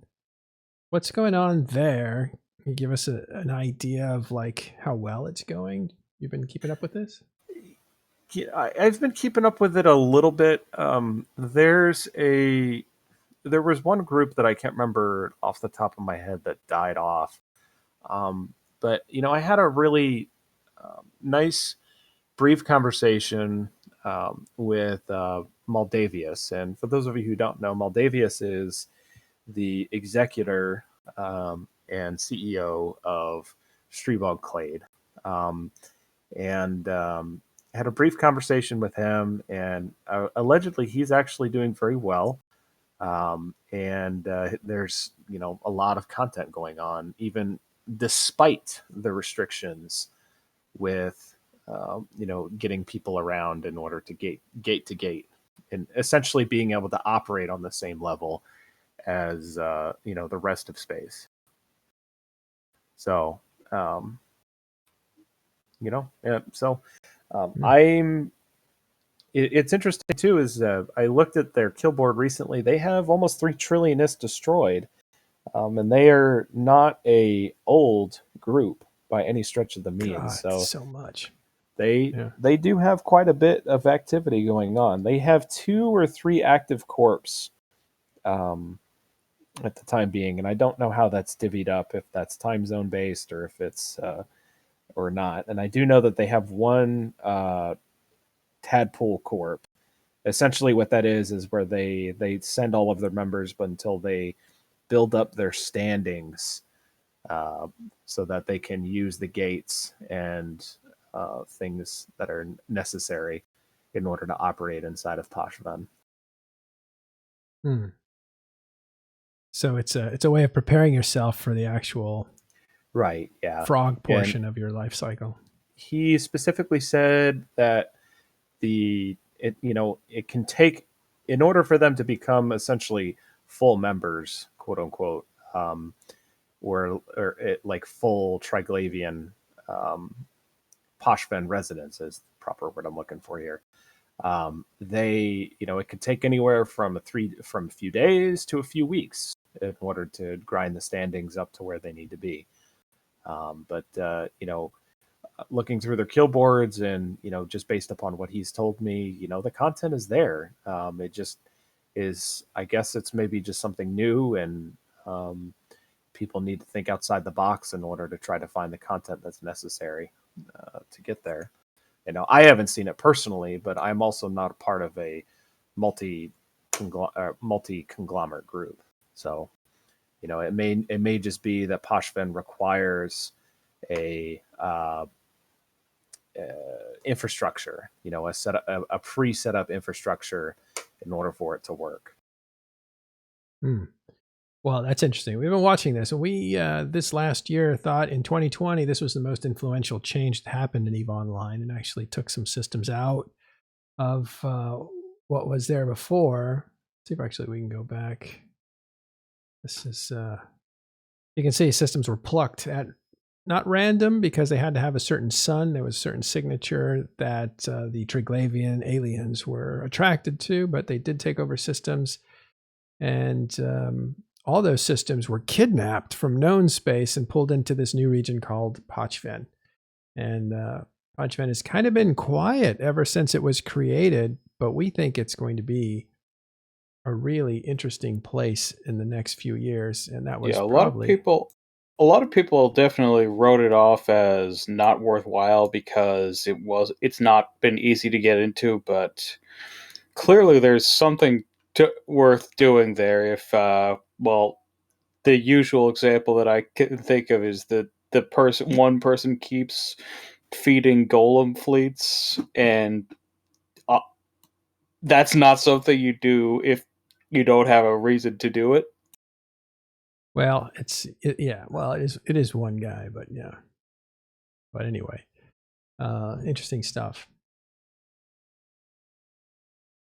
What's going on there? Can you give us an idea of like how well it's going? You've been keeping up with this? Yeah, I've been keeping up with it a little bit. There was one group that I can't remember off the top of my head that died off. But I had a really nice, brief conversation with Maldavius. And for those of you who don't know, Maldavius is the executor and CEO of Streebog Clade. Had a brief conversation with him, and allegedly he's actually doing very well. There's a lot of content going on, even despite the restrictions with getting people around in order to gate to gate, and essentially being able to operate on the same level as the rest of space. So I'm it's interesting too. Is I looked at their kill board recently. They have almost 3 trillion destroyed, and they are not a old group by any stretch of the means. God, so much. They do have quite a bit of activity going on. They have 2 or 3 active corps at the time being, and I don't know how that's divvied up, if that's time zone based or if it's or not. And I do know that they have 1 Tadpole Corp. Essentially, what that is where they send all of their members, but until they build up their standings, so that they can use the gates and things that are necessary in order to operate inside of Poshvan. So it's a way of preparing yourself for the actual right, yeah, frog portion of your life cycle. He specifically said that it can take, in order for them to become essentially full members, quote unquote, or like full Triglavian Poshvan residents is the proper word I'm looking for here. It could take anywhere from a few days to a few weeks in order to grind the standings up to where they need to be. Looking through their kill boards and, just based upon what he's told me, the content is there. It just is, I guess it's maybe just something new, and people need to think outside the box in order to try to find the content that's necessary to get there. I haven't seen it personally, but I'm also not a part of a multi-conglomerate group. So, it may just be that Poshvan requires a infrastructure, a pre-set up infrastructure in order for it to work. Well, that's interesting. We've been watching this, and we this last year thought in 2020 this was the most influential change that happened in EVE Online, and actually took some systems out of what was there before. Let's see if actually we can go back. This is you can see systems were plucked at not random, because they had to have a certain sun. There was a certain signature that the Triglavian aliens were attracted to, but they did take over systems, and all those systems were kidnapped from known space and pulled into this new region called Pochven. And Pochven has kind of been quiet ever since it was created, but we think it's going to be a really interesting place in the next few years. And that was a lot of people definitely wrote it off as not worthwhile because it's not been easy to get into, but clearly there's something worth doing there. If the usual example that I can think of is that one person keeps feeding golem fleets, and that's not something you do if you don't have a reason to do it. Well, it is one guy, but yeah. But anyway, interesting stuff.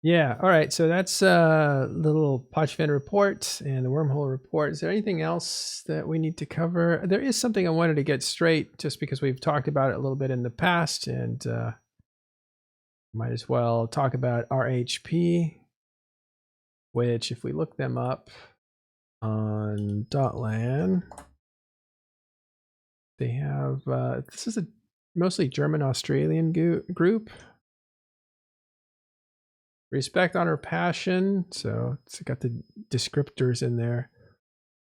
Yeah. All right. So that's little Pochven report and the wormhole report. Is there anything else that we need to cover? There is something I wanted to get straight, just because we've talked about it a little bit in the past, and might as well talk about RHP, which, if we look them up on .lan, they have this is a mostly German Australian group. Respect, honor, passion. So it's got the descriptors in there.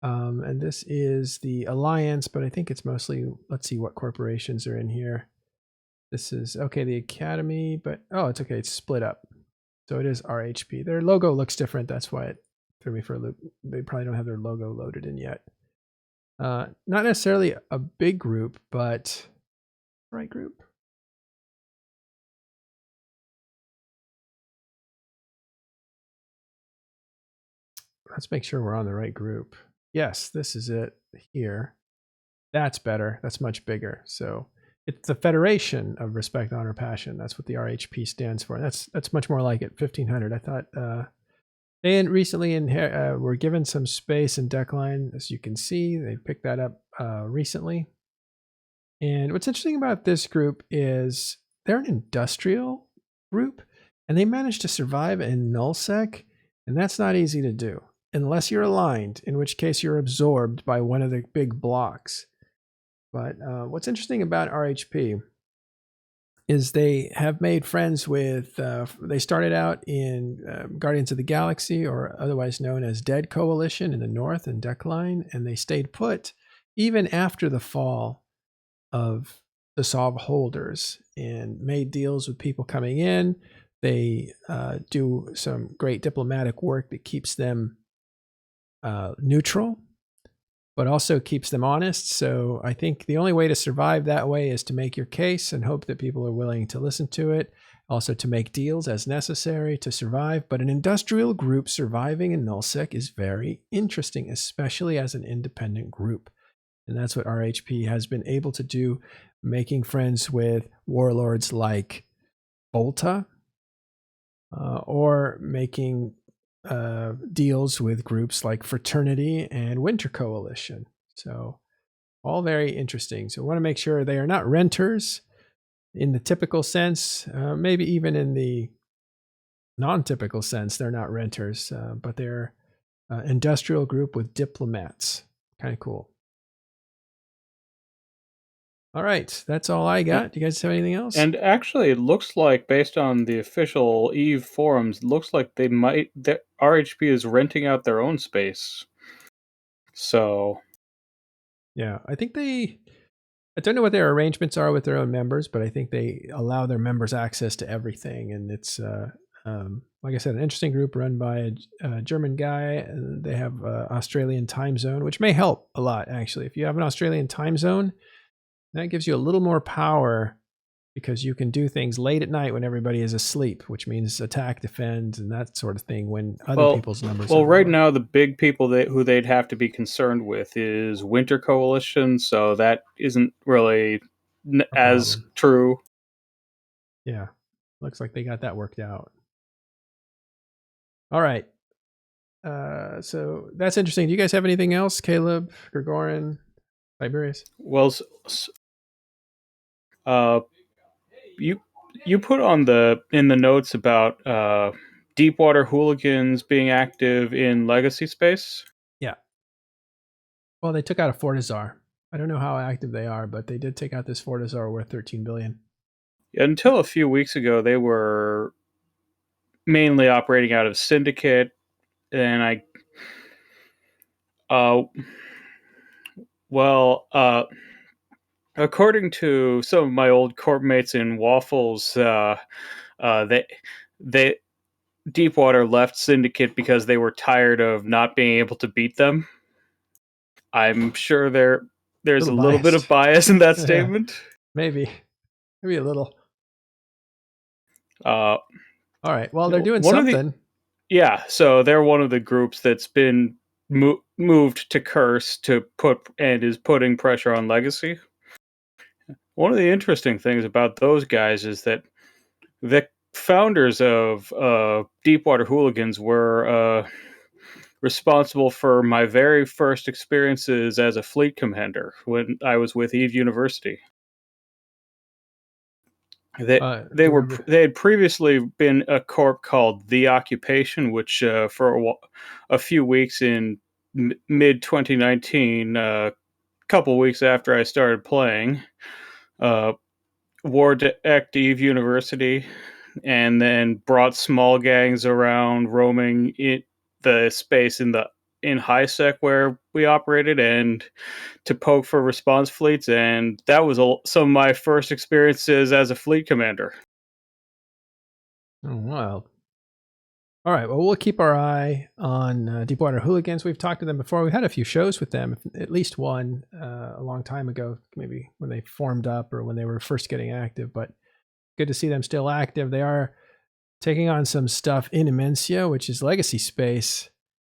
And this is the Alliance, but I think it's mostly, let's see what corporations are in here. This is, okay, the Academy, but, oh, it's okay, it's split up. So it is RHP. Their logo looks different. That's why it threw me for a loop. They probably don't have their logo loaded in yet. Not necessarily a big group, but right group. Let's make sure we're on the right group. Yes, this is it here. That's better. That's much bigger. So it's the Federation of Respect, Honor, Passion. That's what the RHP stands for. That's much more like it. 1500. I thought they recently were given some space in Deckline, as you can see. They picked that up recently. And what's interesting about this group is they're an industrial group. And they managed to survive in nullsec, and that's not easy to do unless you're aligned, in which case you're absorbed by one of the big blocks. But what's interesting about RHP is they have made friends with, they started out in Guardians of the Galaxy, or otherwise known as Dead Coalition in the North and Deckline, and they stayed put even after the fall of the Sov holders and made deals with people coming in. They do some great diplomatic work that keeps them neutral, but also keeps them honest. So I think the only way to survive that way is to make your case and hope that people are willing to listen to it. Also to make deals as necessary to survive. But an industrial group surviving in nullsec is very interesting, especially as an independent group. And that's what RHP has been able to do, making friends with warlords like Volta, or making deals with groups like Fraternity and Winter Coalition. So all very interesting. So we want to make sure they are not renters in the typical sense, maybe even in the non-typical sense, they're not renters, but they're an industrial group with diplomats. Kind of cool. All right, that's all I got. Do you guys have anything else? And actually, it looks like, based on the official EVE forums, it looks like RHP is renting out their own space. So, yeah, I think I don't know what their arrangements are with their own members, but I think they allow their members access to everything. And it's, like I said, an interesting group run by a German guy. And they have Australian time zone, which may help a lot, actually. If you have an Australian time zone, that gives you a little more power because you can do things late at night when everybody is asleep, which means attack, defend, and that sort of thing when other people's numbers are right lower. now, the big people who they'd have to be concerned with is Winter Coalition, so that isn't really as true. Yeah, looks like they got that worked out. All right. So that's interesting. Do you guys have anything else, Caleb, Gregorin, Tiberius? Well, you put on in the notes about Deepwater Hooligans being active in Legacy space. Yeah. Well, they took out a Fortizar. I don't know how active they are, but they did take out this Fortizar worth $13 billion. Until a few weeks ago, they were mainly operating out of Syndicate, and according to some of my old corp mates in Waffles, they Deepwater left Syndicate because they were tired of not being able to beat them. I'm sure there's a little bit of bias in that statement. Maybe a little. All right. Well, they're doing something. So they're one of the groups that's been moved to Curse and is putting pressure on Legacy. One of the interesting things about those guys is that the founders of Deepwater Hooligans were responsible for my very first experiences as a fleet commander when I was with EVE University. They had previously been a corp called The Occupation, which for a few weeks in mid 2019, a couple weeks after I started playing, war decked EVE University, and then brought small gangs around roaming the space in high sec where we operated and to poke for response fleets, and that was some of my first experiences as a fleet commander. Oh, wow. All right, well, we'll keep our eye on Deepwater Hooligans. We've talked to them before. We had a few shows with them, at least one a long time ago, maybe when they formed up or when they were first getting active, but good to see them still active. They are taking on some stuff in Immensia, which is legacy space,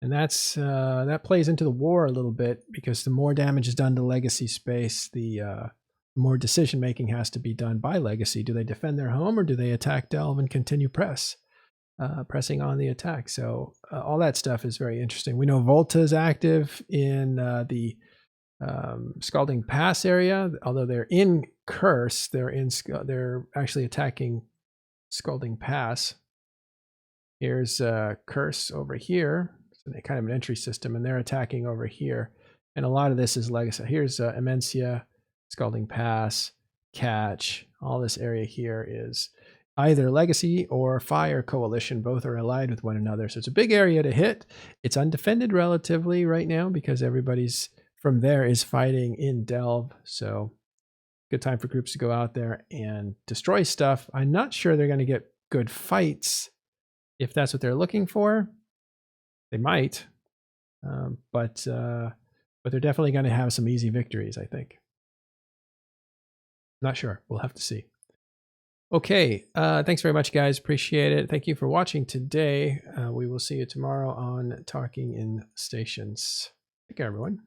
and that plays into the war a little bit because the more damage is done to legacy space, the more decision making has to be done by legacy. Do they defend their home or do they attack Delve and continue pressing on the attack? So all that stuff is very interesting. We know Volta is active in the Scalding Pass area, although they're in Curse. They're actually attacking Scalding Pass. Here's Curse over here. It's kind of an entry system, and they're attacking over here. And a lot of this is legacy. Here's Immensia, Scalding Pass, Catch. All this area here is either Legacy or Fire Coalition. Both are allied with one another. So it's a big area to hit. It's undefended relatively right now because everybody's from there is fighting in Delve. So good time for groups to go out there and destroy stuff. I'm not sure they're going to get good fights if that's what they're looking for. They might, but they're definitely going to have some easy victories, I think. Not sure. We'll have to see. Okay. Thanks very much, guys. Appreciate it. Thank you for watching today. We will see you tomorrow on Talking in Stations. Take care, everyone.